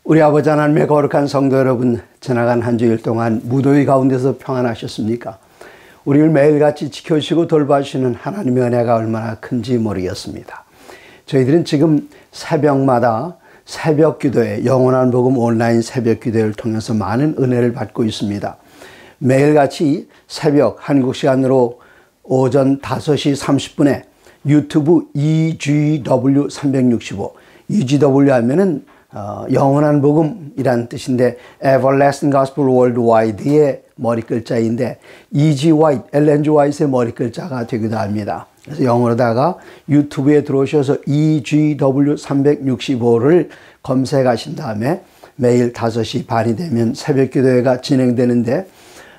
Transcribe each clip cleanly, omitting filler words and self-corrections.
우리 아버지 하나님의 거룩한 성도 여러분, 지나간 한 주일 동안 무더위 가운데서 평안하셨습니까? 우리를 매일같이 지켜주시고 돌봐주시는 하나님의 은혜가 얼마나 큰지 모르겠습니다. 저희들은 지금 새벽마다 새벽 기도회, 영원한 복음 온라인 새벽 기도회를 통해서 많은 은혜를 받고 있습니다. 매일같이 새벽 한국 시간으로 오전 5시 30분에 유튜브 EGW 365, EGW 하면은 영원한 복음이란 뜻인데 Everlasting Gospel Worldwide의 머리 글자인데 E.G. White, 엘렌 G. 화이트의 머리 글자가 되기도 합니다. 그래서 영어로다가 유튜브에 들어오셔서 EGW 365를 검색하신 다음에 매일 5시 반이 되면 새벽 기도회가 진행되는데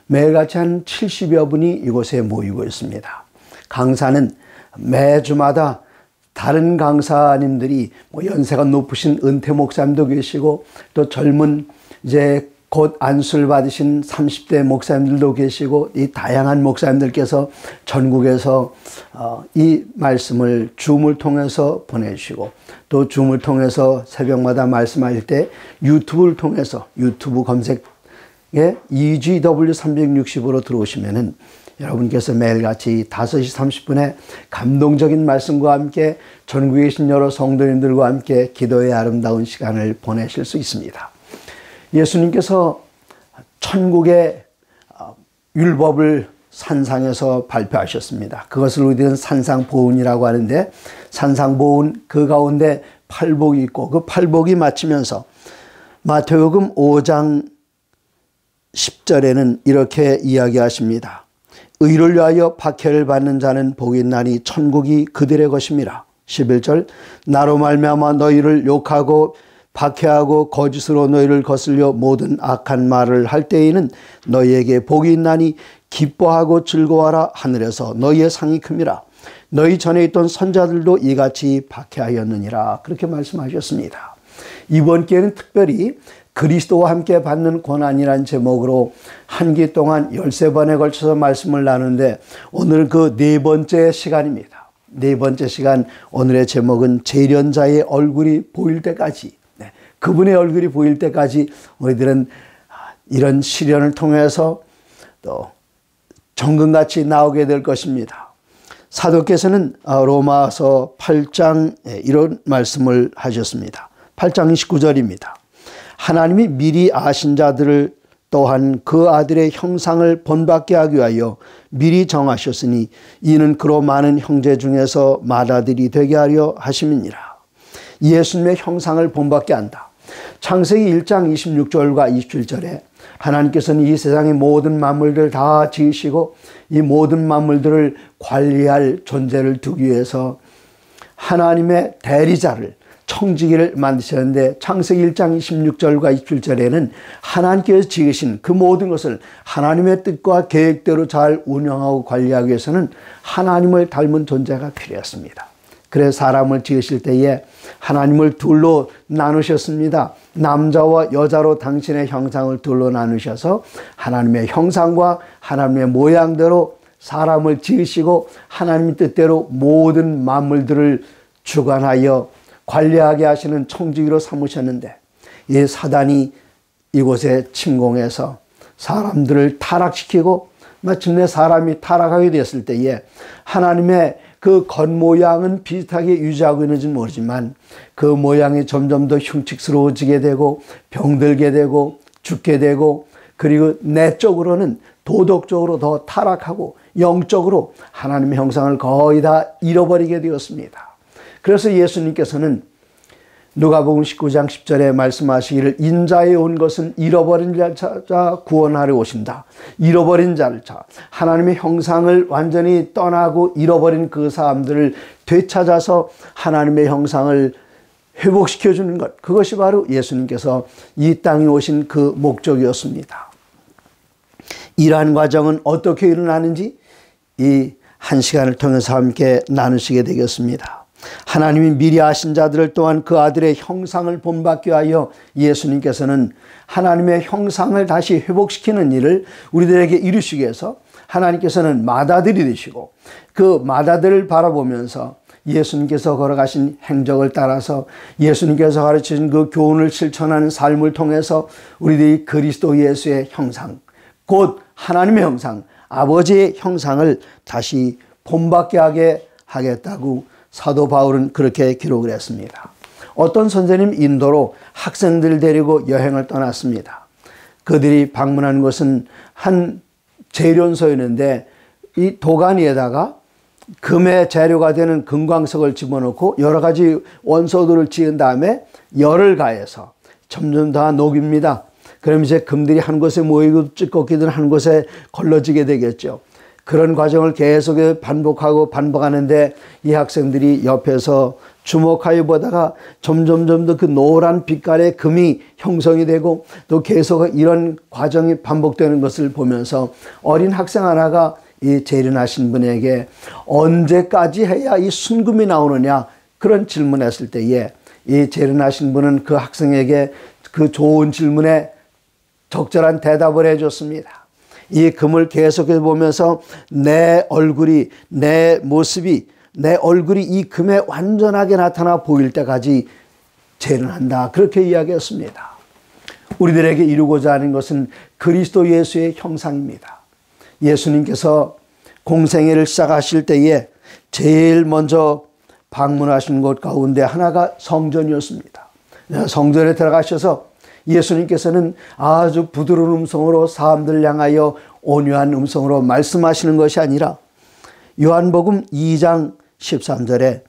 매일같이 한 70여 분이 이곳에 모이고 있습니다. 강사는 매주마다 다른 강사님들이 연세가 높으신 은퇴 목사님도 계시고 또 젊은 이제 곧 안수를 받으신 30대 목사님들도 계시고 이 다양한 목사님들께서 전국에서 이 말씀을 줌을 통해서 보내주시고 또 줌을 통해서 새벽마다 말씀하실 때 유튜브를 통해서 유튜브 검색에 EGW 365로 들어오시면은 여러분께서 매일같이 5시 30분에 감동적인 말씀과 함께 전국에 계신 여러 성도님들과 함께 기도의 아름다운 시간을 보내실 수 있습니다. 예수님께서 천국의 율법을 산상에서 발표하셨습니다. 그것을 우리들은 산상보훈이라고 하는데 산상보훈 그 가운데 팔복이 있고 그 팔복이 마치면서 마태복음 5장 10절에는 이렇게 이야기하십니다. 의를 위하여 박해를 받는 자는 복이 있나니 천국이 그들의 것임이라. 11절 나로 말미암아 너희를 욕하고 박해하고 거짓으로 너희를 거슬려 모든 악한 말을 할 때에는 너희에게 복이 있나니 기뻐하고 즐거워하라. 하늘에서 너희의 상이 큼이라. 너희 전에 있던 선자들도 이같이 박해하였느니라. 그렇게 말씀하셨습니다. 이번 기회는 특별히 그리스도와 함께 받는 고난이라는 제목으로 한 기 동안 13번에 걸쳐서 말씀을 나누는데 오늘 그 네 번째 시간입니다. 네 번째 시간, 오늘의 제목은 재련자의 얼굴이 보일 때까지, 그분의 얼굴이 보일 때까지 우리들은 이런 시련을 통해서 또 정금같이 나오게 될 것입니다. 사도께서는 로마서 8장에 이런 말씀을 하셨습니다. 8장 19절입니다. 하나님이 미리 아신 자들을 또한 그 아들의 형상을 본받게 하기 위하여 미리 정하셨으니 이는 그로 많은 형제 중에서 맏아들이 되게 하려 하심이니라. 예수님의 형상을 본받게 한다. 창세기 1장 26절과 27절에 하나님께서는 이 세상의 모든 만물들을 다 지으시고 이 모든 만물들을 관리할 존재를 두기 위해서 하나님의 대리자를 청지기를 만드셨는데 창세기 1장 26절과 27절에는 하나님께서 지으신 그 모든 것을 하나님의 뜻과 계획대로 잘 운영하고 관리하기 위해서는 하나님을 닮은 존재가 필요했습니다. 그래서 사람을 지으실 때에 하나님을 둘로 나누셨습니다. 남자와 여자로 당신의 형상을 둘로 나누셔서 하나님의 형상과 하나님의 모양대로 사람을 지으시고 하나님의 뜻대로 모든 만물들을 주관하여 관리하게 하시는 청지기로 삼으셨는데 이 사단이 이곳에 침공해서 사람들을 타락시키고 마침내 사람이 타락하게 되었을 때에 하나님의 그 겉모양은 비슷하게 유지하고 있는지는 모르지만 그 모양이 점점 더 흉측스러워지게 되고 병들게 되고 죽게 되고 그리고 내적으로는 도덕적으로 더 타락하고 영적으로 하나님의 형상을 거의 다 잃어버리게 되었습니다. 그래서 예수님께서는 누가복음 19장 10절에 말씀하시기를 인자에 온 것은 잃어버린 자를 찾아 구원하러 오신다. 잃어버린 자를 찾아 하나님의 형상을 완전히 떠나고 잃어버린 그 사람들을 되찾아서 하나님의 형상을 회복시켜주는 것, 그것이 바로 예수님께서 이 땅에 오신 그 목적이었습니다. 이러한 과정은 어떻게 일어나는지 이 한 시간을 통해서 함께 나누시게 되겠습니다. 하나님이 미리 아신 자들을 또한 그 아들의 형상을 본받게 하여 예수님께서는 하나님의 형상을 다시 회복시키는 일을 우리들에게 이루시기 위해서 하나님께서는 맏아들이 되시고 그 맏아들을 바라보면서 예수님께서 걸어가신 행적을 따라서 예수님께서 가르치신 그 교훈을 실천하는 삶을 통해서 우리들이 그리스도 예수의 형상, 곧 하나님의 형상, 아버지의 형상을 다시 본받게 하게 하겠다고 사도 바울은 그렇게 기록을 했습니다. 어떤 선생님 인도로 학생들 데리고 여행을 떠났습니다. 그들이 방문한 곳은 한 재련소였는데 이 도가니에다가 금의 재료가 되는 금광석을 집어넣고 여러 가지 원소들을 지은 다음에 열을 가해서 점점 더 녹입니다. 그럼 이제 금들이 한 곳에 모이고 찌꺼기들 한 곳에 걸러지게 되겠죠. 그런 과정을 계속 반복하고 반복하는데 이 학생들이 옆에서 주목하여 보다가 점점 더 그 노란 빛깔의 금이 형성이 되고 또 계속 이런 과정이 반복되는 것을 보면서 어린 학생 하나가 이 재련하신 분에게 언제까지 해야 이 순금이 나오느냐 그런 질문했을 때에 이 재련하신 분은 그 학생에게 그 좋은 질문에 적절한 대답을 해줬습니다. 이 금을 계속해서 보면서 내 얼굴이, 내 모습이, 내 얼굴이 이 금에 완전하게 나타나 보일 때까지 재련한다. 그렇게 이야기했습니다. 우리들에게 이루고자 하는 것은 그리스도 예수의 형상입니다. 예수님께서 공생애를 시작하실 때에 제일 먼저 방문하신 곳 가운데 하나가 성전이었습니다. 성전에 들어가셔서 예수님께서는 아주 부드러운 음성으로 사람들 향하여 온유한 음성으로 말씀하시는 것이 아니라 요한복음 2장 13절에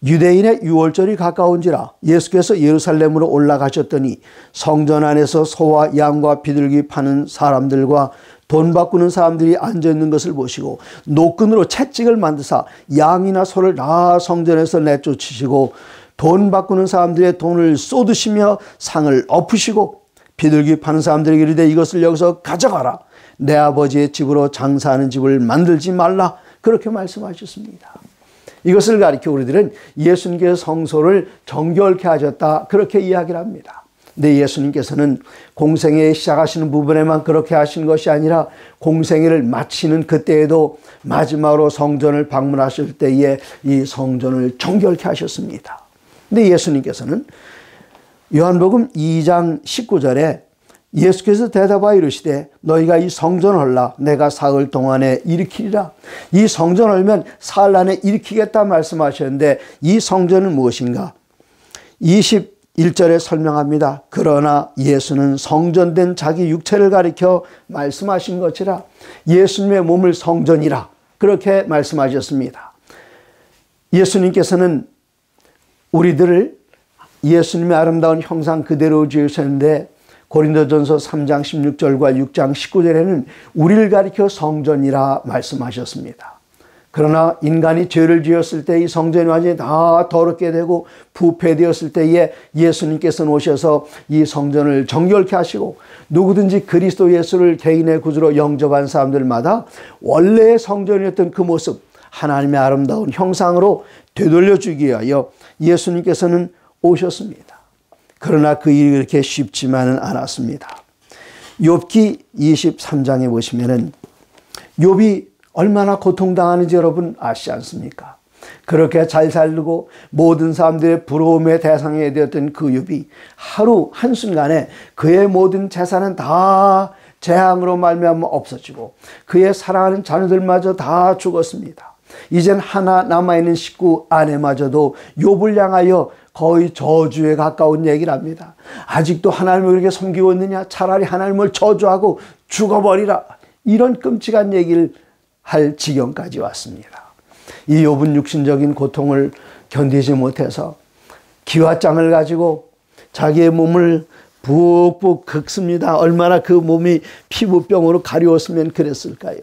유대인의 유월절이 가까운지라 예수께서 예루살렘으로 올라가셨더니 성전 안에서 소와 양과 비둘기 파는 사람들과 돈 바꾸는 사람들이 앉아있는 것을 보시고 노끈으로 채찍을 만드사 양이나 소를 다 성전에서 내쫓으시고 돈 바꾸는 사람들의 돈을 쏟으시며 상을 엎으시고 비둘기 파는 사람들에게 이르되 이것을 여기서 가져가라. 내 아버지의 집으로 장사하는 집을 만들지 말라. 그렇게 말씀하셨습니다. 이것을 가리켜 우리들은 예수님께서 성소를 정결케 하셨다. 그렇게 이야기를 합니다. 근데 예수님께서는 공생애 시작하시는 부분에만 그렇게 하신 것이 아니라 공생애를 마치는 그때에도 마지막으로 성전을 방문하실 때에 이 성전을 정결케 하셨습니다. 근데 예수님께서는 요한복음 2장 19절에 예수께서 대답하여 이르시되 너희가 이 성전을 헐라 내가 사흘 동안에 일으키리라. 이 성전을 헐면 사흘 안에 일으키겠다 말씀하셨는데 이 성전은 무엇인가? 21절에 설명합니다. 그러나 예수는 성전된 자기 육체를 가리켜 말씀하신 것이라. 예수님의 몸을 성전이라 그렇게 말씀하셨습니다. 예수님께서는 우리들을 예수님의 아름다운 형상 그대로 지으셨는데 고린도전서 3장 16절과 6장 19절에는 우리를 가리켜 성전이라 말씀하셨습니다. 그러나 인간이 죄를 지었을 때 이 성전이 완전히 다 더럽게 되고 부패되었을 때에 예수님께서는 오셔서 이 성전을 정결케 하시고 누구든지 그리스도 예수를 개인의 구주로 영접한 사람들마다 원래의 성전이었던 그 모습 하나님의 아름다운 형상으로 되돌려주기 위하여 예수님께서는 오셨습니다. 그러나 그 일이 그렇게 쉽지만은 않았습니다. 욥기 23장에 보시면은 욥이 얼마나 고통당하는지 여러분 아시지 않습니까? 그렇게 잘 살고 모든 사람들의 부러움의 대상이 되었던 그 욥이 하루 한순간에 그의 모든 재산은 다 재앙으로 말미암아 없어지고 그의 사랑하는 자녀들마저 다 죽었습니다. 이젠 하나 남아있는 식구 아내마저도 욥을 향하여 거의 저주에 가까운 얘기를 합니다. 아직도 하나님을 그렇게 섬기고 있느냐? 차라리 하나님을 저주하고 죽어버리라. 이런 끔찍한 얘기를 할 지경까지 왔습니다. 이 욥은 육신적인 고통을 견디지 못해서 기와장을 가지고 자기의 몸을 푹푹 긁습니다. 얼마나 그 몸이 피부병으로 가려웠으면 그랬을까요?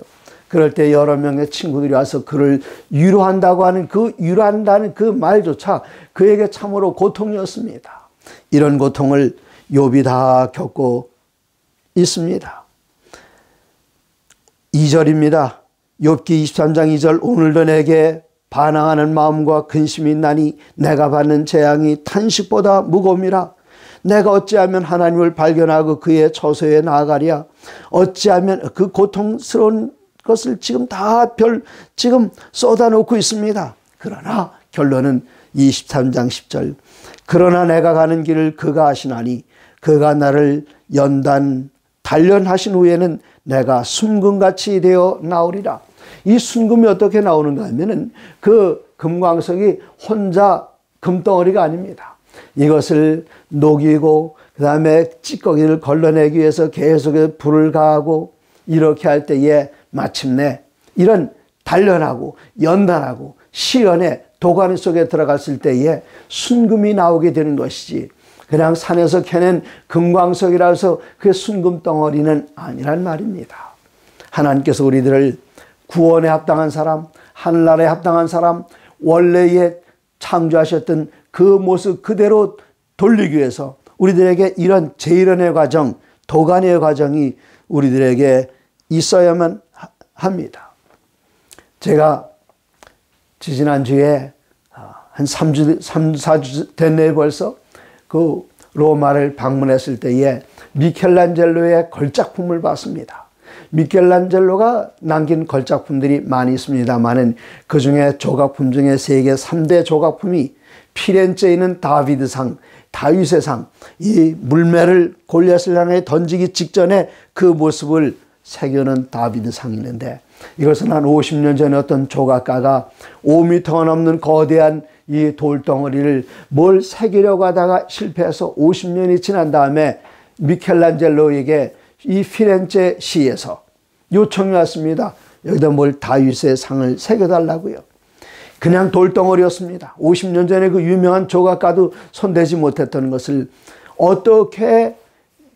그럴 때 여러 명의 친구들이 와서 그를 위로한다고 하는 그 위로한다는 그 말조차 그에게 참으로 고통이었습니다. 이런 고통을 욥이 다 겪고 있습니다. 2절입니다. 욥기 23장 2절 오늘도 내게 반항하는 마음과 근심이 있나니 내가 받는 재앙이 탄식보다 무거움이라. 내가 어찌하면 하나님을 발견하고 그의 처소에 나아가랴. 어찌하면 그 고통스러운 것을 지금 다 지금 쏟아놓고 있습니다. 그러나 결론은 23장 10절. 그러나 내가 가는 길을 그가 아시나니 그가 나를 단련하신 후에는 내가 순금같이 되어 나오리라. 이 순금이 어떻게 나오는가 하면은 그 금광석이 혼자 금덩어리가 아닙니다. 이것을 녹이고 그 다음에 찌꺼기를 걸러내기 위해서 계속 불을 가하고 이렇게 할 때에 마침내 이런 단련하고 연단하고 시연의 도가니 속에 들어갔을 때에 순금이 나오게 되는 것이지, 그냥 산에서 캐낸 금광석이라서 그 순금 덩어리는 아니란 말입니다. 하나님께서 우리들을 구원에 합당한 사람, 하늘나라에 합당한 사람, 원래의 창조하셨던 그 모습 그대로 돌리기 위해서 우리들에게 이런 재련의 과정, 도가니의 과정이 우리들에게 있어야만 합니다. 제가 지지난주에 한 4주 됐네요 벌써. 그 로마를 방문했을 때에 미켈란젤로의 걸작품을 봤습니다. 미켈란젤로가 남긴 걸작품들이 많이 있습니다만은 그 중에 조각품 중에 세계 3대 조각품이 피렌체에 있는 다비드상, 다윗의 상, 이 물매를 골리앗을 향해 던지기 직전에 그 모습을 새겨놓은 다비드상이 있는데, 이것은 한 50년 전에 어떤 조각가가 5m가 넘는 거대한 이 돌덩어리를 뭘 새기려고 하다가 실패해서 50년이 지난 다음에 미켈란젤로에게 이 피렌체 시에서 요청이 왔습니다. 여기다 뭘 다윗의 상을 새겨달라고요. 그냥 돌덩어리였습니다. 50년 전에 그 유명한 조각가도 손대지 못했던 것을 어떻게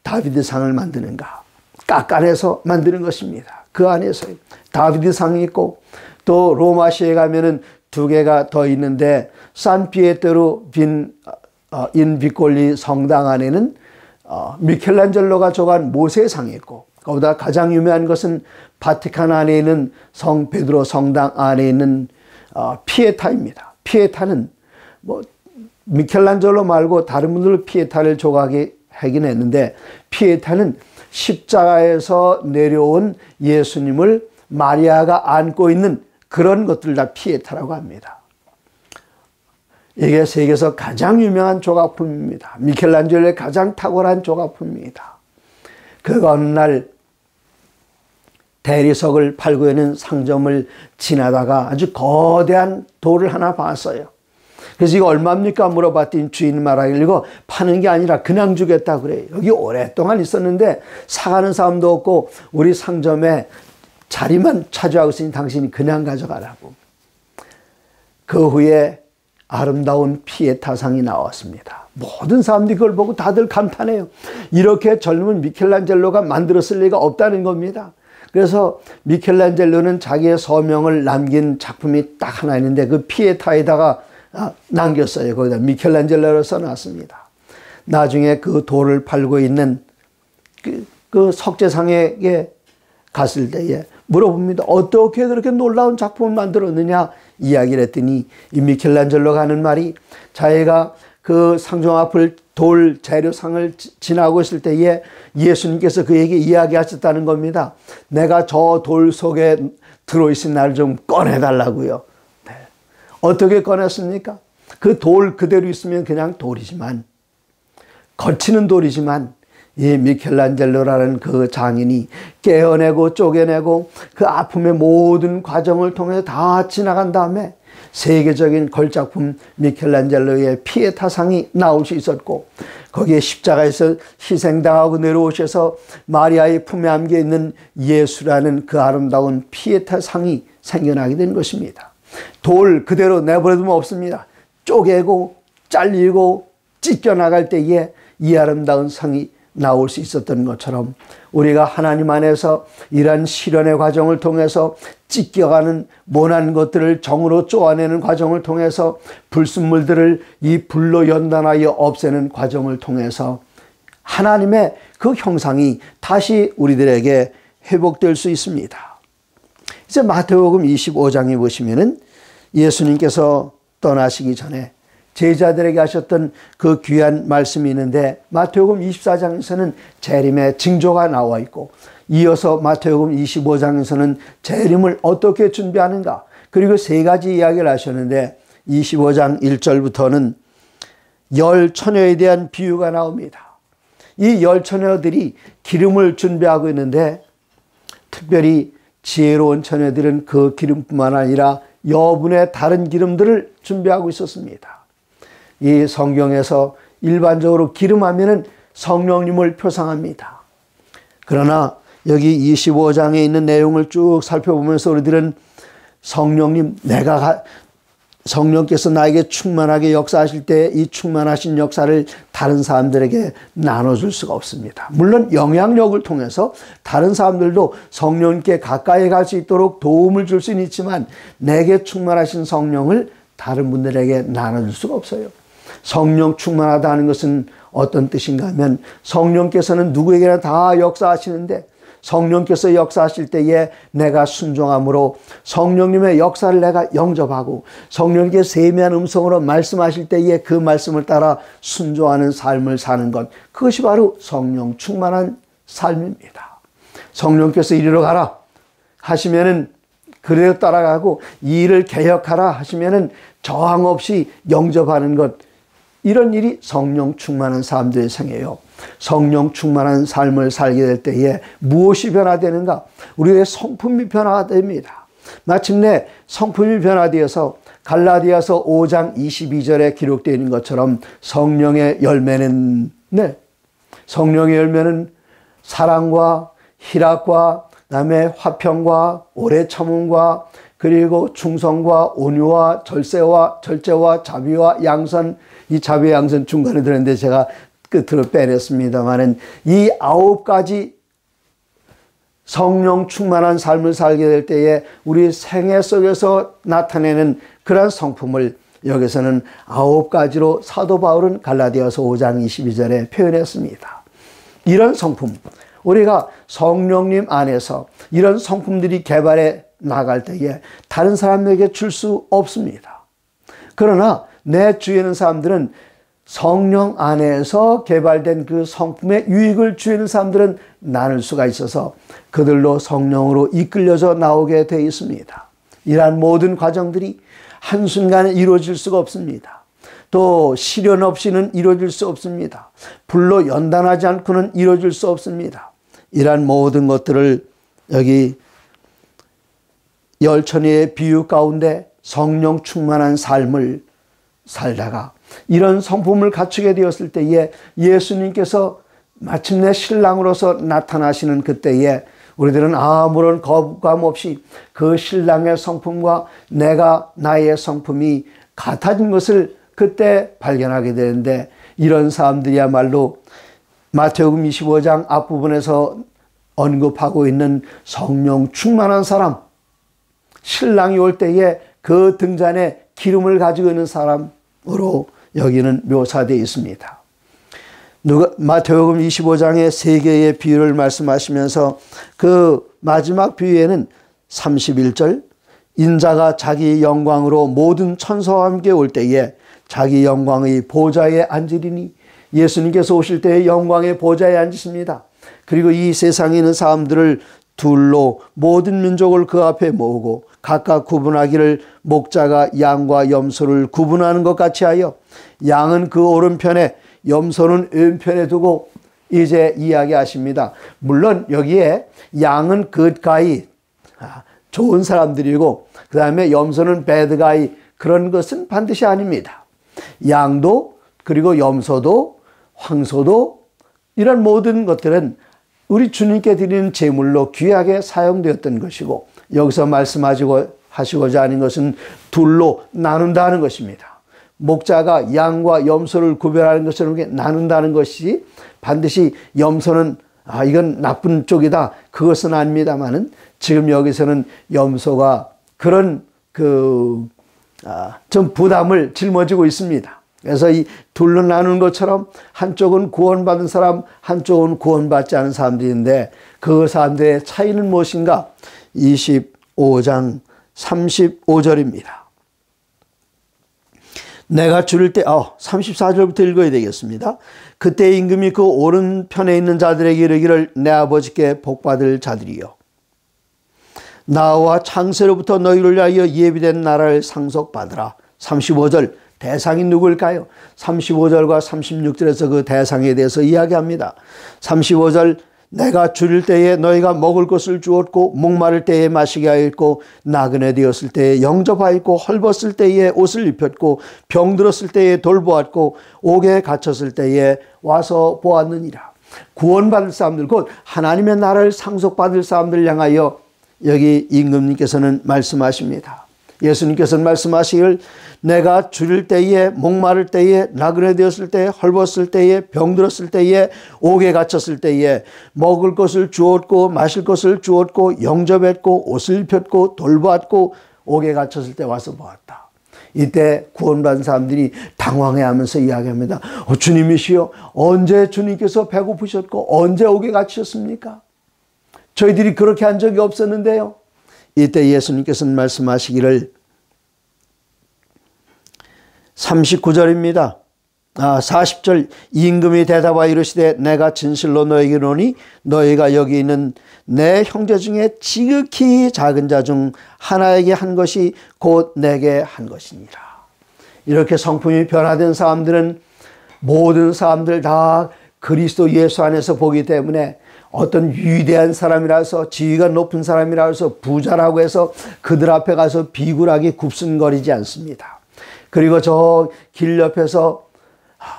다비드 상을 만드는가? 깎아내서 만드는 것입니다. 그 안에서 다비드 상이 있고, 또 로마시에 가면은 2개가 더 있는데, 산피에테로 인 비콜리 성당 안에는 미켈란젤로가 조각한 모세상이 있고, 거기다 가장 유명한 것은 바티칸 안에 있는 성 베드로 성당 안에 있는 피에타입니다. 피에타는 뭐 미켈란젤로 말고 다른 분들도 피에타를 조각하긴 했는데, 피에타는 십자가에서 내려온 예수님을 마리아가 안고 있는 그런 것들 다 피에타라고 합니다. 이게 세계에서 가장 유명한 조각품입니다. 미켈란젤로의 가장 탁월한 조각품입니다. 그가 어느 날 대리석을 팔고 있는 상점을 지나다가 아주 거대한 돌을 하나 봤어요. 그래서 이거 얼마입니까? 물어봤더니 주인 말하기를 이거 파는 게 아니라 그냥 주겠다 그래요. 여기 오랫동안 있었는데 사가는 사람도 없고 우리 상점에 자리만 차지하고 있으니 당신이 그냥 가져가라고. 그 후에 아름다운 피에타상이 나왔습니다. 모든 사람들이 그걸 보고 다들 감탄해요. 이렇게 젊은 미켈란젤로가 만들었을 리가 없다는 겁니다. 그래서 미켈란젤로는 자기의 서명을 남긴 작품이 딱 하나 있는데 그 피에타에다가 남겼어요. 거기다 미켈란젤로로 써놨습니다. 나중에 그 돌을 팔고 있는 그 석재상에게 갔을 때에 물어봅니다. 어떻게 그렇게 놀라운 작품을 만들었느냐 이야기를 했더니 이 미켈란젤로가 하는 말이, 자기가 그 상점 앞을 돌 재료상을 지나고 있을 때에 예수님께서 그에게 이야기하셨다는 겁니다. 내가 저 돌 속에 들어있는 나를 좀 꺼내달라고요. 네. 어떻게 꺼냈습니까? 그 돌 그대로 있으면 그냥 돌이지만, 거치는 돌이지만 이 미켈란젤로라는 그 장인이 깨어내고 쪼개내고 그 아픔의 모든 과정을 통해 다 지나간 다음에 세계적인 걸작품 미켈란젤로의 피에타상이 나올 수 있었고, 거기에 십자가에서 희생당하고 내려오셔서 마리아의 품에 안겨 있는 예수라는 그 아름다운 피에타상이 생겨나게 된 것입니다. 돌 그대로 내버려두면 없습니다. 쪼개고 잘리고 찢겨나갈 때에 이 아름다운 상이 나올 수 있었던 것처럼 우리가 하나님 안에서 이러한 시련의 과정을 통해서 찢겨가는 모난 것들을 정으로 쪼아내는 과정을 통해서 불순물들을 이 불로 연단하여 없애는 과정을 통해서 하나님의 그 형상이 다시 우리들에게 회복될 수 있습니다. 이제 마태복음 25장에 보시면은 예수님께서 떠나시기 전에 제자들에게 하셨던 그 귀한 말씀이 있는데, 마태복음 24장에서는 재림의 징조가 나와 있고, 이어서 마태복음 25장에서는 재림을 어떻게 준비하는가, 그리고 3가지 이야기를 하셨는데, 25장 1절부터는 열 처녀에 대한 비유가 나옵니다. 이 열 처녀들이 기름을 준비하고 있는데 특별히 지혜로운 처녀들은 그 기름뿐만 아니라 여분의 다른 기름들을 준비하고 있었습니다. 이 성경에서 일반적으로 기름하면은 성령님을 표상합니다. 그러나 여기 25장에 있는 내용을 쭉 살펴보면서 우리들은 성령께서 나에게 충만하게 역사하실 때 이 충만하신 역사를 다른 사람들에게 나눠줄 수가 없습니다. 물론 영향력을 통해서 다른 사람들도 성령께 가까이 갈 수 있도록 도움을 줄 수는 있지만 내게 충만하신 성령을 다른 분들에게 나눠줄 수가 없어요. 성령 충만하다는 것은 어떤 뜻인가 하면 성령께서는 누구에게나 다 역사하시는데 성령께서 역사하실 때에 내가 순종함으로 성령님의 역사를 내가 영접하고 성령께 세미한 음성으로 말씀하실 때에 그 말씀을 따라 순종하는 삶을 사는 것, 그것이 바로 성령 충만한 삶입니다. 성령께서 이리로 가라 하시면은 그대로 따라가고 이 일을 개혁하라 하시면은 저항 없이 영접하는 것, 이런 일이 성령 충만한 사람들의 생애예요. 성령 충만한 삶을 살게 될 때에 무엇이 변화되는가? 우리의 성품이 변화됩니다. 마침내 성품이 변화되어서 갈라디아서 5장 22절에 기록되어 있는 것처럼 성령의 열매는 사랑과 희락과 그다음에 화평과 오래 참음과 그리고 충성과 온유와 절제와 자비와 양선, 이 자비와 양선 중간에 들었는데 제가 끝으로 빼냈습니다만은 이 9가지 성령 충만한 삶을 살게 될 때에 우리 생애 속에서 나타내는 그러한 성품을 여기서는 9가지로 사도 바울은 갈라디아서 5장 22절에 표현했습니다. 이런 성품, 우리가 성령님 안에서 이런 성품들이 개발해 나갈 때에 다른 사람에게 줄 수 없습니다. 그러나 내 주위에 있는 사람들은 성령 안에서 개발된 그 성품의 유익을 주위에 있는 사람들은 나눌 수가 있어서 그들로 성령으로 이끌려져 나오게 되어 있습니다. 이러한 모든 과정들이 한순간에 이루어질 수가 없습니다. 또 시련 없이는 이루어질 수 없습니다. 불로 연단하지 않고는 이루어질 수 없습니다. 이러한 모든 것들을 여기 열 처녀의 비유 가운데 성령 충만한 삶을 살다가 이런 성품을 갖추게 되었을 때에 예수님께서 마침내 신랑으로서 나타나시는 그때에 우리들은 아무런 거부감 없이 그 신랑의 성품과 나의 성품이 같아진 것을 그때 발견하게 되는데, 이런 사람들이야말로 마태복음 25장 앞부분에서 언급하고 있는 성령 충만한 사람, 신랑이 올 때에 그 등잔에 기름을 가지고 있는 사람으로 여기는 묘사되어 있습니다. 마태복음 25장의 세 개의 비유를 말씀하시면서 그 마지막 비유에는 31절, 인자가 자기 영광으로 모든 천사와 함께 올 때에 자기 영광의 보좌에 앉으리니, 예수님께서 오실 때의 영광의 보좌에 앉으십니다. 그리고 이 세상에 있는 사람들을 둘로 모든 민족을 그 앞에 모으고 각각 구분하기를 목자가 양과 염소를 구분하는 것 같이 하여 양은 그 오른편에 염소는 왼편에 두고 이제 이야기하십니다. 물론 여기에 양은 굿가이, 좋은 사람들이고 그 다음에 염소는 배드가이, 그런 것은 반드시 아닙니다. 양도 그리고 염소도 황소도 이런 모든 것들은 우리 주님께 드리는 제물로 귀하게 사용되었던 것이고, 여기서 말씀하시고자 하는 것은 둘로 나눈다는 것입니다. 목자가 양과 염소를 구별하는 것처럼 나눈다는 것이 반드시 염소는 이건 나쁜 쪽이다, 그것은 아닙니다만은 지금 여기서는 염소가 그런 좀 부담을 짊어지고 있습니다. 그래서 이 둘로 나누는 것처럼 한쪽은 구원받은 사람, 한쪽은 구원받지 않은 사람들인데 그 사람들의 차이는 무엇인가? 25장 35절입니다. 내가 줄일 때 34절부터 읽어야 되겠습니다. 그때 임금이 그 오른편에 있는 자들에게 이르기를 내 아버지께 복받을 자들이여, 나와 창세로부터 너희를 위하여 예비된 나라를 상속받으라. 35절 대상이 누굴까요? 35절과 36절에서 그 대상에 대해서 이야기합니다. 35절 내가 줄일 때에 너희가 먹을 것을 주었고 목마를 때에 마시게 하였고 나그네 되었을 때에 영접하였고 헐벗을 때에 옷을 입혔고 병들었을 때에 돌보았고 옥에 갇혔을 때에 와서 보았느니라. 구원받을 사람들 곧 하나님의 나라를 상속받을 사람들 향하여 여기 임금님께서는 말씀하십니다. 예수님께서는 말씀하시길 내가 줄일 때에 목마를 때에 나그네 되었을 때에 헐벗을 때에 병들었을 때에 옥에 갇혔을 때에 먹을 것을 주었고 마실 것을 주었고 영접했고 옷을 입혔고 돌보았고 옥에 갇혔을 때 와서 보았다. 이때 구원받은 사람들이 당황해하면서 이야기합니다. 주님이시여 언제 주님께서 배고프셨고 언제 옥에 갇히셨습니까? 저희들이 그렇게 한 적이 없었는데요. 이때 예수님께서는 말씀하시기를 39절입니다. 40절 임금이 대답하여 이르시되 내가 진실로 너에게 이르노니 너희가 여기 있는 내 형제 중에 지극히 작은 자 중 하나에게 한 것이 곧 내게 한 것이니라. 이렇게 성품이 변화된 사람들은 모든 사람들 다 그리스도 예수 안에서 보기 때문에 어떤 위대한 사람이라서 지위가 높은 사람이라서 부자라고 해서 그들 앞에 가서 비굴하게 굽신거리지 않습니다. 그리고 저 길 옆에서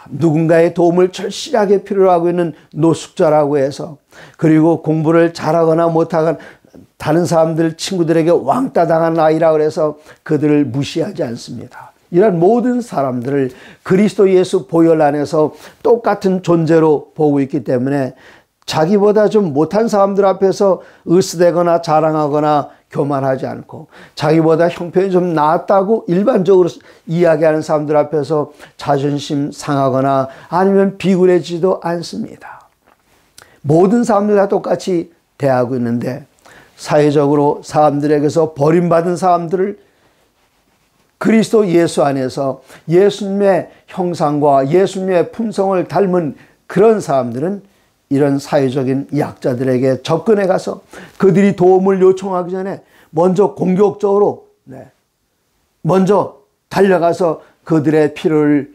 누군가의 도움을 절실하게 필요로 하고 있는 노숙자라고 해서 그리고 공부를 잘하거나 못하거나 다른 사람들 친구들에게 왕따 당한 아이라고 해서 그들을 무시하지 않습니다. 이런 모든 사람들을 그리스도 예수 보혈 안에서 똑같은 존재로 보고 있기 때문에 자기보다 좀 못한 사람들 앞에서 으스대거나 자랑하거나 교만하지 않고 자기보다 형편이 좀 나았다고 일반적으로 이야기하는 사람들 앞에서 자존심 상하거나 아니면 비굴해지지도 않습니다. 모든 사람들 다 똑같이 대하고 있는데 사회적으로 사람들에게서 버림받은 사람들을 그리스도 예수 안에서 예수님의 형상과 예수님의 품성을 닮은 그런 사람들은 이런 사회적인 약자들에게 접근해 가서 그들이 도움을 요청하기 전에 먼저 공격적으로 먼저 달려가서 그들의 필요를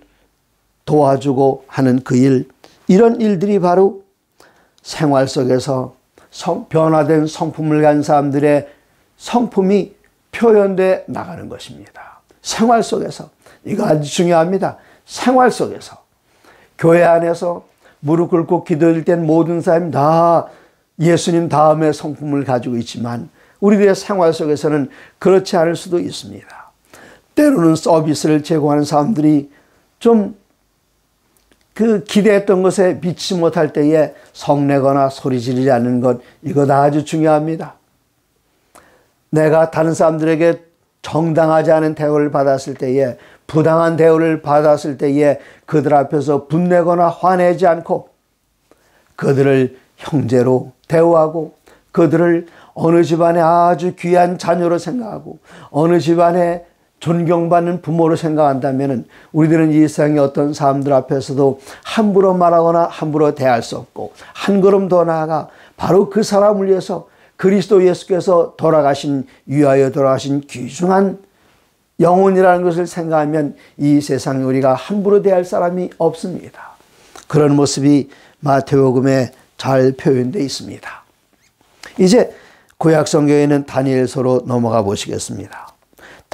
도와주고 하는 그 일, 이런 일들이 바로 생활 속에서 변화된 성품을 가진 사람들의 성품이 표현돼 나가는 것입니다. 생활 속에서, 이거 아주 중요합니다. 생활 속에서, 교회 안에서 무릎 꿇고 기도할 땐 모든 사람이 다 예수님 다음의 성품을 가지고 있지만 우리들의 생활 속에서는 그렇지 않을 수도 있습니다. 때로는 서비스를 제공하는 사람들이 좀 그 기대했던 것에 미치지 못할 때에 성내거나 소리 지르지 않는 것, 이거 다 아주 중요합니다. 내가 다른 사람들에게 정당하지 않은 대우를 받았을 때에, 부당한 대우를 받았을 때에 그들 앞에서 분내거나 화내지 않고 그들을 형제로 대우하고 그들을 어느 집안에 아주 귀한 자녀로 생각하고 어느 집안에 존경받는 부모로 생각한다면 우리들은 이 세상의 어떤 사람들 앞에서도 함부로 말하거나 함부로 대할 수 없고 한 걸음 더 나아가 바로 그 사람을 위해서 그리스도 예수께서 위하여 돌아가신 귀중한 영혼이라는 것을 생각하면 이 세상에 우리가 함부로 대할 사람이 없습니다. 그런 모습이 마태복음에 잘 표현되어 있습니다. 이제 구약 성경에는 다니엘서로 넘어가 보시겠습니다.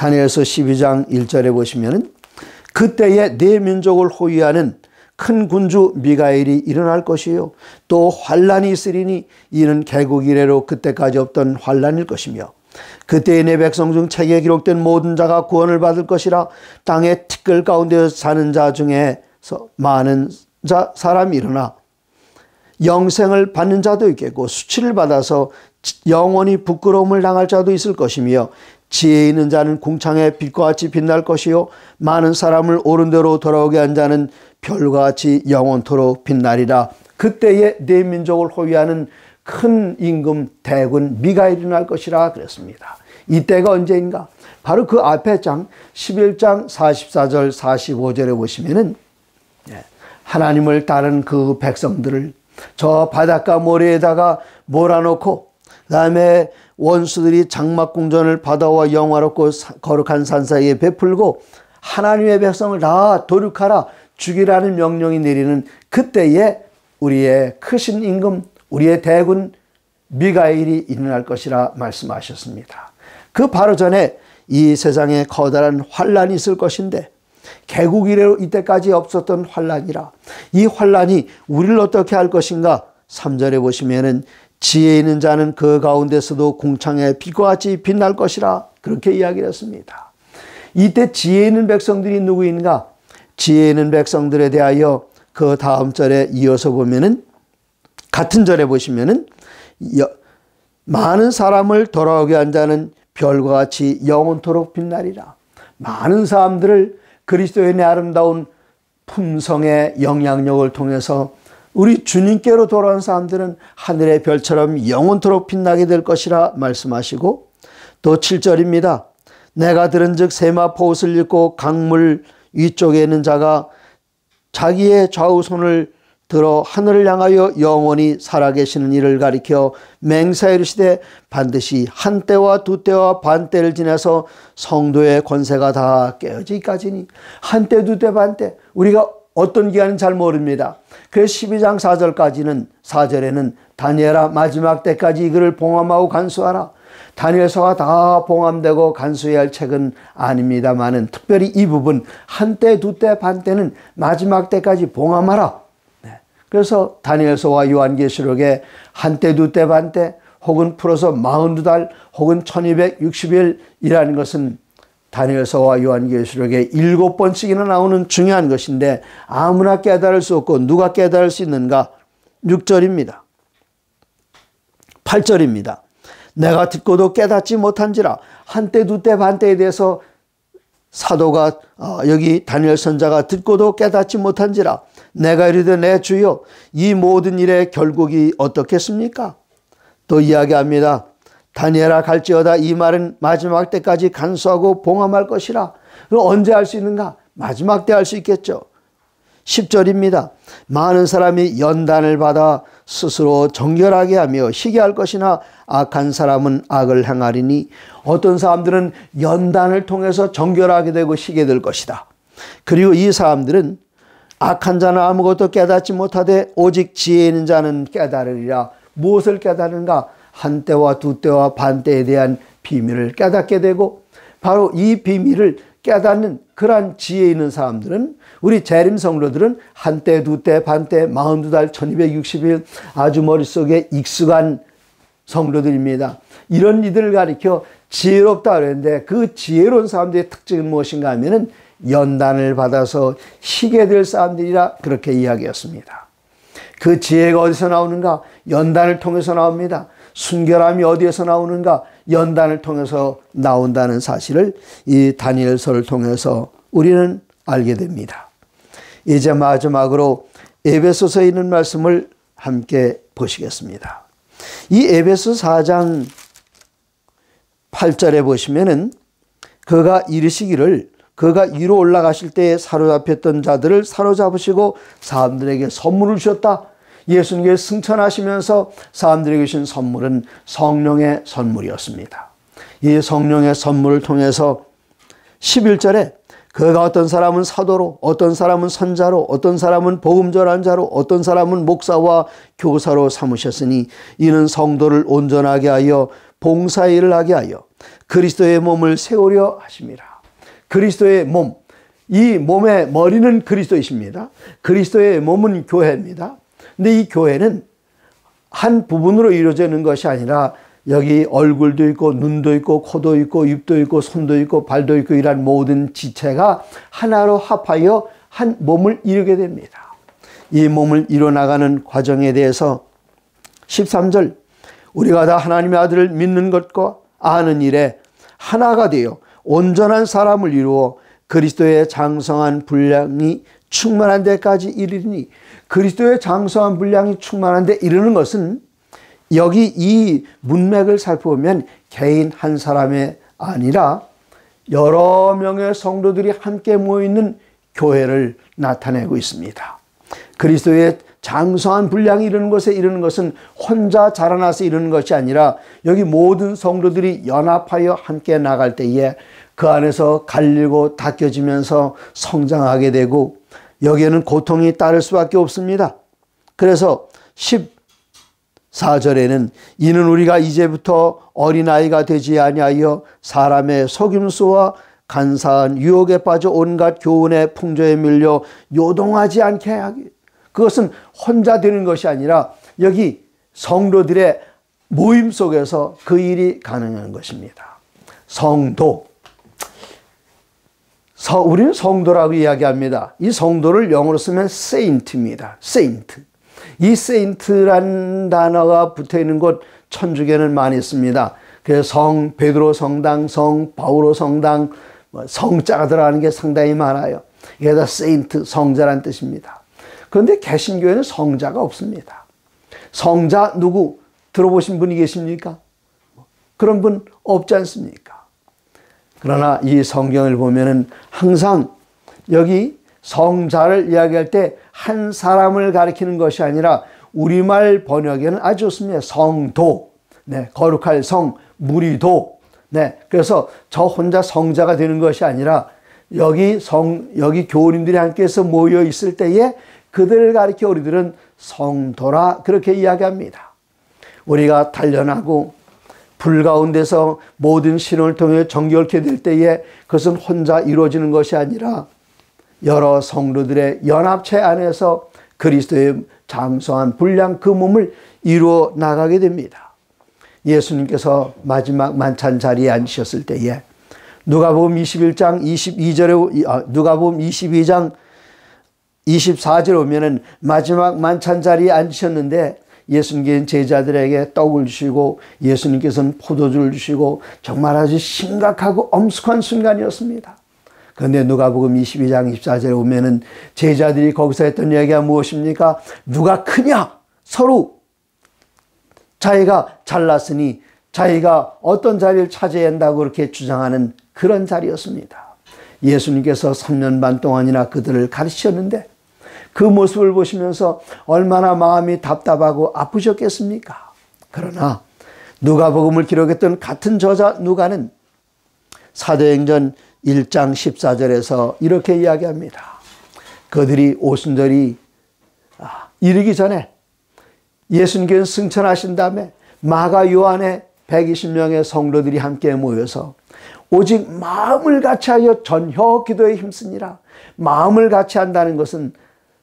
다니엘서 12장 1절에 보시면 그때에 네 민족을 호위하는 큰 군주 미가엘이 일어날 것이요 또 환란이 있으리니 이는 개국 이래로 그때까지 없던 환란일 것이며 그때에 내 백성 중 책에 기록된 모든 자가 구원을 받을 것이라 땅의 티끌 가운데 사는 자 중에서 많은 사람이 일어나 영생을 받는 자도 있겠고 수치를 받아서 영원히 부끄러움을 당할 자도 있을 것이며 지혜 있는 자는 궁창의 빛과 같이 빛날 것이요 많은 사람을 옳은 대로 돌아오게 한 자는 별과 같이 영원토록 빛나리라. 그때에 네 민족을 호위하는 큰 임금 대군 미가엘이 일어날 것이라 그랬습니다. 이때가 언제인가? 바로 그 앞에 장 11장 44절 45절에 보시면은 하나님을 따른 그 백성들을 저 바닷가 모래에다가 몰아놓고 그다음에 원수들이 장막궁전을 바다와 영화롭고 거룩한 산 사이에 베풀고 하나님의 백성을 다 도륙하라, 죽이라는 명령이 내리는 그때에 우리의 크신 임금, 우리의 대군 미가엘이 일어날 것이라 말씀하셨습니다. 그 바로 전에 이 세상에 커다란 환란이 있을 것인데 개국 이래로 이때까지 없었던 환란이라. 이 환란이 우리를 어떻게 할 것인가? 3절에 보시면은 지혜 있는 자는 그 가운데서도 궁창의 빛과 같이 빛날 것이라, 그렇게 이야기를 했습니다. 이때 지혜 있는 백성들이 누구인가? 지혜 있는 백성들에 대하여 그 다음 절에 이어서 보면은, 같은 절에 보시면은 많은 사람을 돌아오게 한 자는 별과 같이 영원토록 빛나리라. 많은 사람들을 그리스도의 내 아름다운 품성의 영향력을 통해서 우리 주님께로 돌아온 사람들은 하늘의 별처럼 영원토록 빛나게 될 것이라 말씀하시고, 또 7절입니다. 내가 들은즉 세마포 옷을 입고 강물 위쪽에 있는 자가 자기의 좌우손을 들어 하늘을 향하여 영원히 살아계시는 이를 가리켜 맹세하여 이르시되 반드시 한 때와 두 때와 반 때를 지나서 성도의 권세가 다 깨어지기까지니. 한 때, 두 때, 반 때, 우리가 어떤 기간은 잘 모릅니다. 그래서 12장 4절까지는, 4절에는 다니엘아 마지막 때까지 이글을 봉함하고 간수하라. 다니엘서가 다 봉함되고 간수해야 할 책은 아닙니다만은 특별히 이 부분 한 때, 두 때, 반 때는 마지막 때까지 봉함하라. 그래서 다니엘서와 요한계시록에 한 때, 두 때, 반 때, 혹은 풀어서 42달 혹은 1260일이라는 것은 다니엘서와 요한계시록에 7번씩이나 나오는 중요한 것인데 아무나 깨달을 수 없고 누가 깨달을 수 있는가? 6절입니다. 8절입니다. 내가 듣고도 깨닫지 못한지라. 한때, 두때, 반때에 대해서 사도가 여기 다니엘 선자가 듣고도 깨닫지 못한지라. 내가 이르되 내 주여 이 모든 일의 결국이 어떻겠습니까? 또 이야기합니다. 다니엘아 갈지어다 이 말은 마지막 때까지 간수하고 봉함할 것이라. 그럼 언제 할 수 있는가? 마지막 때 할 수 있겠죠. 10절입니다. 많은 사람이 연단을 받아 스스로 정결하게 하며 희게 할 것이나 악한 사람은 악을 행하리니. 어떤 사람들은 연단을 통해서 정결하게 되고 희게 될 것이다. 그리고 이 사람들은 악한 자는 아무것도 깨닫지 못하되 오직 지혜 있는 자는 깨달으리라. 무엇을 깨달은가? 한 때와 두 때와 반 때에 대한 비밀을 깨닫게 되고, 바로 이 비밀을 깨닫는 그러한 지혜 있는 사람들은, 우리 재림 성도들은 한 때, 두 때, 반 때, 42달, 1260일 아주 머릿속에 익숙한 성도들입니다. 이런 이들을 가리켜 지혜롭다 그랬는데 그 지혜로운 사람들의 특징은 무엇인가 하면은 연단을 받아서 희게 될 사람들이라, 그렇게 이야기했습니다. 그 지혜가 어디서 나오는가? 연단을 통해서 나옵니다. 순결함이 어디에서 나오는가? 연단을 통해서 나온다는 사실을 이 다니엘서를 통해서 우리는 알게 됩니다. 이제 마지막으로 에베소서에 있는 말씀을 함께 보시겠습니다. 이 에베소 4장 8절에 보시면은 그가 이르시기를 그가 위로 올라가실 때에 사로잡혔던 자들을 사로잡으시고 사람들에게 선물을 주셨다. 예수님께 승천하시면서 사람들에게 주신 선물은 성령의 선물이었습니다. 이 성령의 선물을 통해서 11절에 그가 어떤 사람은 사도로, 어떤 사람은 선자로, 어떤 사람은 복음 전한 자로, 어떤 사람은 목사와 교사로 삼으셨으니 이는 성도를 온전하게 하여 봉사일을 하게 하여 그리스도의 몸을 세우려 하심이라. 그리스도의 몸, 이 몸의 머리는 그리스도이십니다. 그리스도의 몸은 교회입니다. 근데 이 교회는 한 부분으로 이루어지는 것이 아니라 여기 얼굴도 있고 눈도 있고 코도 있고 입도 있고 손도 있고 발도 있고 이런 모든 지체가 하나로 합하여 한 몸을 이루게 됩니다. 이 몸을 이뤄나가는 과정에 대해서 13절 우리가 다 하나님의 아들을 믿는 것과 아는 일에 하나가 되어 온전한 사람을 이루어 그리스도의 장성한 분량이 충만한 데까지 이르니. 그리스도의 장성한 분량이 충만한 데 이르는 것은 여기 이 문맥을 살펴보면 개인 한 사람이 아니라 여러 명의 성도들이 함께 모여있는 교회를 나타내고 있습니다. 그리스도의 장성한 분량이 이르는 것에 이르는 것은 혼자 자라나서 이르는 것이 아니라 여기 모든 성도들이 연합하여 함께 나갈 때에 그 안에서 갈리고 닦여지면서 성장하게 되고 여기에는 고통이 따를 수밖에 없습니다. 그래서 14절에는 이는 우리가 이제부터 어린아이가 되지 아니하여 사람의 속임수와 간사한 유혹에 빠져 온갖 교훈의 풍조에 밀려 요동하지 않게 하기. 그것은 혼자 되는 것이 아니라 여기 성도들의 모임 속에서 그 일이 가능한 것입니다. 성도. 우리는 성도라고 이야기합니다. 이 성도를 영어로 쓰면 saint입니다. saint. 이 saint라는 단어가 붙어있는 곳 천주교는 많이 씁니다. 그래서 성 베드로 성당, 성 바오로 성당, 성자가 들어가는 게 상당히 많아요. 이게 다 saint, 성자란 뜻입니다. 그런데 개신교에는 성자가 없습니다. 성자 누구 들어보신 분이 계십니까? 그런 분 없지 않습니까? 그러나 이 성경을 보면은 항상 여기 성자를 이야기할 때 한 사람을 가리키는 것이 아니라 우리말 번역에는 아주 좋습니다. 성도, 네, 거룩할 성, 무리도. 네, 그래서 저 혼자 성자가 되는 것이 아니라 여기 교우님들이 함께해서 모여 있을 때에 그들을 가리켜 우리들은 성도라 그렇게 이야기합니다. 우리가 단련하고 불 가운데서 모든 신혼을 통해 정결케 될 때에 그것은 혼자 이루어지는 것이 아니라 여러 성도들의 연합체 안에서 그리스도의 장성한 분량 그 몸을 이루어 나가게 됩니다. 예수님께서 마지막 만찬 자리에 앉으셨을 때에 누가복음 21장 22절에 누가복음 22장 24절에 오면은 마지막 만찬 자리에 앉으셨는데 예수님께서는 제자들에게 떡을 주시고 예수님께서는 포도주를 주시고 정말 아주 심각하고 엄숙한 순간이었습니다. 그런데 누가복음 22장 24절에 오면은 제자들이 거기서 했던 이야기가 무엇입니까? 누가 크냐? 서로 자기가 잘났으니 자기가 어떤 자리를 차지해야 한다고 그렇게 주장하는 그런 자리였습니다. 예수님께서 3년 반 동안이나 그들을 가르치셨는데 그 모습을 보시면서 얼마나 마음이 답답하고 아프셨겠습니까? 그러나 누가복음을 기록했던 같은 저자 누가는 사도행전 1장 14절에서 이렇게 이야기합니다. 그들이 오순절이 이르기 전에 예수님께서 승천하신 다음에 마가 요한의 120명의 성도들이 함께 모여서 오직 마음을 같이하여 전혀 기도에 힘쓰니라. 마음을 같이 한다는 것은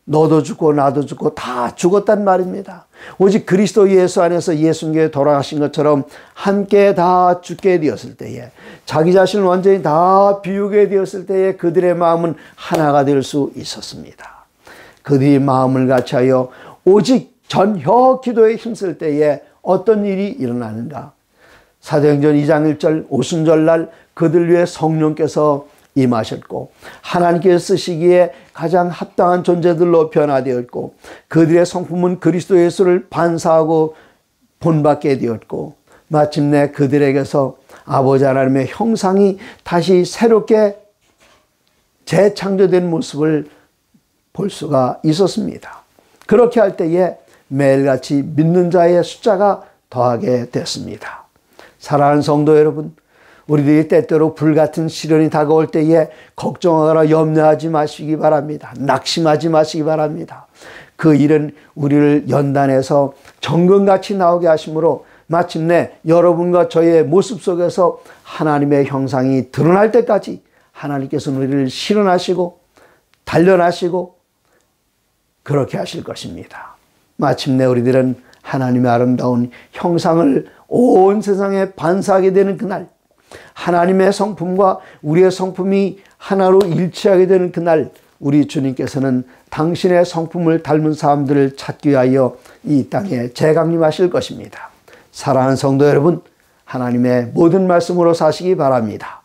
너도 죽고 나도 죽고 다 죽었단 말입니다. 오직 그리스도 예수 안에서 예수님께 돌아가신 것처럼 함께 다 죽게 되었을 때에 자기 자신을 완전히 다 비우게 되었을 때에 그들의 마음은 하나가 될 수 있었습니다. 그들이 마음을 같이하여 오직 전혀 기도에 힘쓸 때에 어떤 일이 일어나는가? 사도행전 2장 1절 오순절날 그들 위해 성령께서 임하셨고 하나님께서 쓰시기에 가장 합당한 존재들로 변화되었고 그들의 성품은 그리스도 예수를 반사하고 본받게 되었고 마침내 그들에게서 아버지 하나님의 형상이 다시 새롭게 재창조된 모습을 볼 수가 있었습니다. 그렇게 할 때에 매일같이 믿는 자의 숫자가 더하게 됐습니다. 사랑하는 성도 여러분, 우리들이 때때로 불같은 시련이 다가올 때에 걱정하거나 염려하지 마시기 바랍니다. 낙심하지 마시기 바랍니다. 그 일은 우리를 연단해서 정금같이 나오게 하심으로 마침내 여러분과 저의 모습 속에서 하나님의 형상이 드러날 때까지 하나님께서는 우리를 실현하시고 단련하시고 그렇게 하실 것입니다. 마침내 우리들은 하나님의 아름다운 형상을 온 세상에 반사하게 되는 그날, 하나님의 성품과 우리의 성품이 하나로 일치하게 되는 그날, 우리 주님께서는 당신의 성품을 닮은 사람들을 찾기 위하여 이 땅에 재강림하실 것입니다. 사랑하는 성도 여러분, 하나님의 모든 말씀으로 사시기 바랍니다.